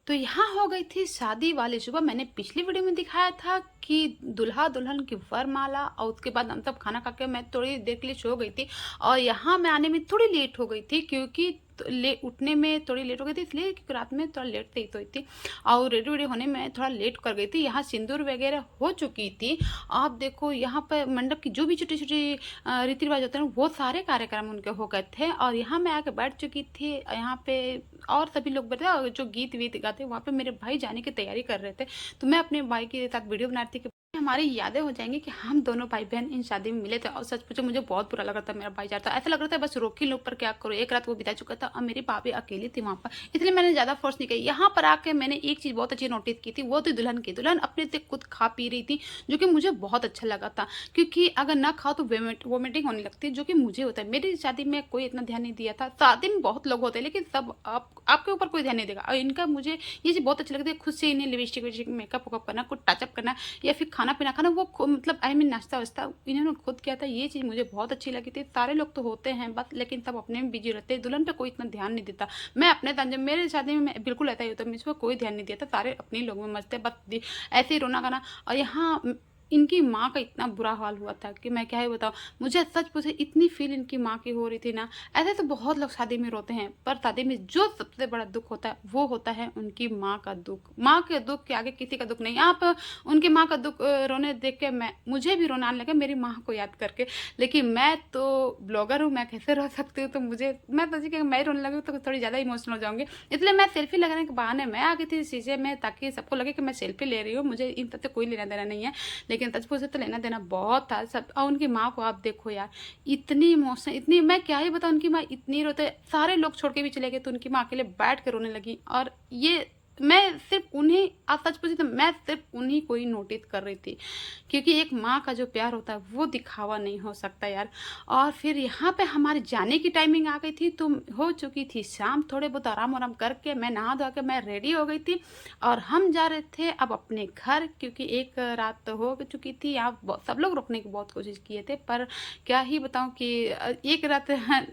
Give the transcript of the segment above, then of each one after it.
तो यहाँ हो गई थी शादी वाली सुबह। मैंने पिछली वीडियो में दिखाया था कि दूल्हा दुल्हन की वरमाला, और उसके बाद हम सब खाना खा के मैं थोड़ी देर के लिए सो गई थी। और यहाँ मैं आने में थोड़ी लेट हो गई थी, क्योंकि ले उठने में थोड़ी लेट हो गई थी, इसलिए क्योंकि रात में थोड़ा लेट से ही सोई थी और रेडी वेडी होने में थोड़ा लेट कर गई थी। यहाँ सिंदूर वगैरह हो चुकी थी। आप देखो यहाँ पर मंडप की जो भी छोटी छोटी रीति रिवाज होते हैं वो सारे कार्यक्रम उनके हो गए थे, और यहाँ मैं आके बैठ चुकी थी यहाँ पे। और सभी लोग बैठे और जो गीत वीत गाते वहाँ पे मेरे भाई जाने की तैयारी कर रहे थे। तो मैं अपने भाई के साथ वीडियो बना रही थी कि हमारी यादें हो जाएंगी कि हम दोनों भाई बहन इन शादी में मिले थे। और सच पूछो मुझे बहुत बुरा लग रहा था, मेरा भाई जा रहा था, ऐसा लग रहा था बस रोक ही लो, पर क्या करो, एक रात वो बिता चुका था और मेरी भाभी अकेली थी वहाँ पर, इसलिए मैंने ज़्यादा फोर्स नहीं किया। यहाँ पर आके मैंने एक चीज़ बहुत अच्छी नोटिस की थी, वो थी दुल्हन की। दुल्हन अपने से खुद खा पी रही थी, जो कि मुझे बहुत अच्छा लगा था, क्योंकि अगर ना खाओ तो वोमिटिंग होने लगती है, जो कि मुझे होता है। मेरी शादी में कोई इतना ध्यान नहीं दिया था। शादी में बहुत लोग होते हैं लेकिन सब आपके ऊपर कोई ध्यान नहीं देगा, और इनका मुझे ये चीज़ बहुत अच्छी लगती है। खुद से इन्हें लिपस्टिक विस्टिक मेकअप वेकअप करना, कुछ टचअप करना, या फिर खाना पीना खाना, वो मतलब आई मीन नाश्ता वास्ता इन्होंने खुद किया था। ये चीज़ मुझे बहुत अच्छी लगी थी। सारे लोग तो होते हैं बस, लेकिन सब अपने में बिजी रहते हैं, दुल्हन पे कोई इतना ध्यान नहीं देता। मैं अपने जब मेरे शादी में बिल्कुल ऐसा ही होता है, मुझ पर कोई ध्यान नहीं दिया था, सारे अपने ही लोग में मस्त है, बस ऐसे ही रोना गाना। और यहाँ इनकी माँ का इतना बुरा हाल हुआ था कि मैं क्या ही बताऊँ। मुझे सच पूछे इतनी फील इनकी माँ की हो रही थी ना। ऐसे तो बहुत लोग शादी में रोते हैं, पर शादी में जो सबसे बड़ा दुख होता है वो होता है उनकी माँ का दुख। माँ के दुख के आगे किसी का दुख नहीं। आप उनकी माँ का दुख रोने देख के मुझे भी रोना आने लगा मेरी माँ को याद करके। लेकिन मैं तो ब्लॉगर हूँ, मैं कैसे रो सकती हूँ, तो मैं सोची कि मैं रोने लगी तो थोड़ी ज़्यादा इमोशनल हो जाऊँगी। इसलिए मैं सेल्फी लगाने के बहाने मैं आ गई थी शीशे में, ताकि सबको लगे कि मैं सेल्फी ले रही हूँ। मुझे इन सबसे कोई लेना देना नहीं है, लेकिन सच से तो लेना देना बहुत था सब। और उनकी माँ को आप देखो यार, इतनी इमोशन, इतनी, मैं क्या ही बताऊँ, उनकी माँ इतनी रोते, सारे लोग छोड़ के भी चले गए तो उनकी माँ अकेले बैठ के रोने लगी। और ये मैं सिर्फ उन्हीं, आप सच पूछे तो मैं सिर्फ उन्हीं को ही नोटिस कर रही थी, क्योंकि एक माँ का जो प्यार होता है वो दिखावा नहीं हो सकता यार। और फिर यहाँ पे हमारे जाने की टाइमिंग आ गई थी, तो हो चुकी थी शाम। थोड़े बहुत आराम आराम करके मैं नहा धो के मैं रेडी हो गई थी, और हम जा रहे थे अब अपने घर, क्योंकि एक रात तो हो चुकी थी। यहाँ सब लोग रुकने की बहुत कोशिश किए थे, पर क्या ही बताऊँ कि एक रात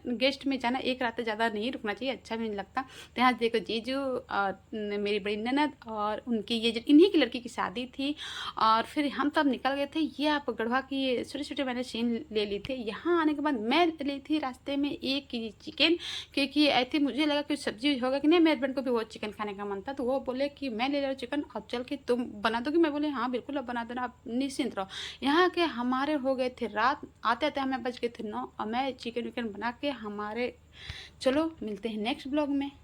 गेस्ट में जाना, एक रात ज़्यादा नहीं रुकना चाहिए, अच्छा भी नहीं लगता। तो यहाँ देखो जीजू और मेरी बड़ी ननद और उनकी ये इन्हीं की लड़की की शादी थी। और फिर हम सब निकल गए थे। ये आप गढ़वा की छोटे छोटे मैंने सीन ले ली थी। यहाँ आने के बाद मैं ली थी रास्ते में 1 केजी चिकन, क्योंकि ऐसे मुझे लगा कि सब्जी होगा कि नहीं। मेरे हस्बैंड को भी वो चिकन खाने का मन था, तो वो बोले कि मैं ले रहा चिकन, और चल के तुम बना दोगी। मैं बोले हाँ बिल्कुल, अब बना देना, आप निश्चिंत रहो। यहाँ के हमारे हो गए थे रात, आते आते हमें बज गए थे 9, और मैं चिकन विकन बना के हमारे, चलो मिलते हैं नेक्स्ट ब्लॉग में।